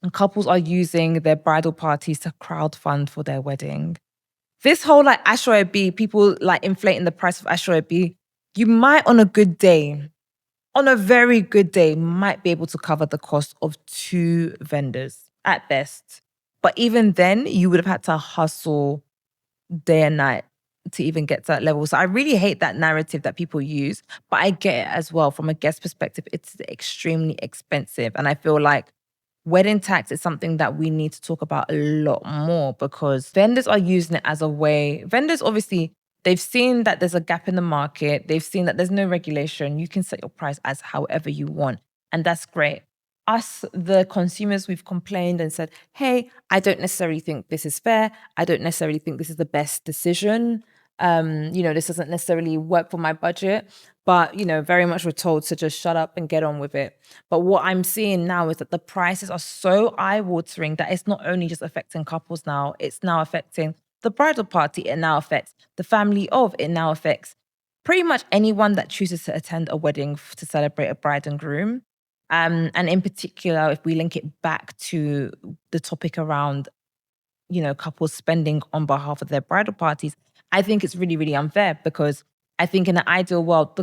And couples are using their bridal parties to crowdfund for their wedding. This whole like Aso Ebi, people like inflating the price of Aso Ebi, you might on a good day, on a very good day, might be able to cover the cost of two vendors at best. But even then, you would have had to hustle day and night to even get to that level. So I really hate that narrative that people use, but I get it as well. From a guest perspective, it's extremely expensive. And I feel like wedding tax is something that we need to talk about a lot more because vendors are using it as a way. Vendors, obviously, they've seen that there's a gap in the market. They've seen that there's no regulation. You can set your price as however you want. And that's great. Us, the consumers, we've complained and said, hey, I don't necessarily think this is fair. I don't necessarily think this is the best decision. This doesn't necessarily work for my budget. But, very much we're told to just shut up and get on with it. But what I'm seeing now is that the prices are so eye-watering that it's not only just affecting couples now, it's now affecting the bridal party. It now affects the family of, it now affects pretty much anyone that chooses to attend a wedding to celebrate a bride and groom. And in particular, if we link it back to the topic around, couples spending on behalf of their bridal parties, I think it's really, really unfair because I think in an ideal world,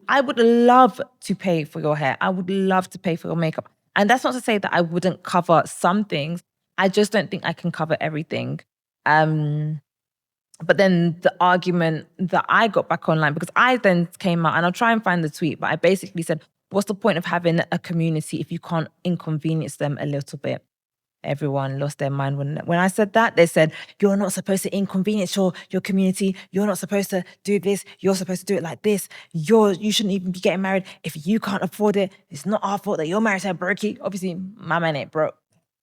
I would love to pay for your hair. I would love to pay for your makeup. And that's not to say that I wouldn't cover some things. I just don't think I can cover everything. But then the argument that I got back online, because I then came out and I'll try and find the tweet, but I basically said, what's the point of having a community if you can't inconvenience them a little bit? Everyone lost their mind when I said that. They said, you're not supposed to inconvenience your community. You're not supposed to do this. You're supposed to do it like this. You shouldn't even be getting married if you can't afford it. It's not our fault that you're married to a brokey. Obviously, my man ain't broke.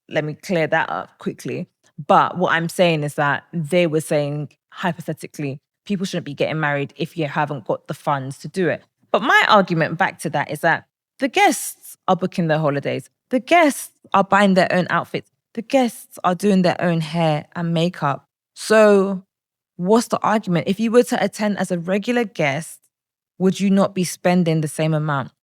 Let me clear that up quickly. But what I'm saying is that they were saying, hypothetically, people shouldn't be getting married if you haven't got the funds to do it. But my argument back to that is that the guests are booking their holidays. The guests are buying their own outfits. The guests are doing their own hair and makeup. So what's the argument? If you were to attend as a regular guest, would you not be spending the same amount?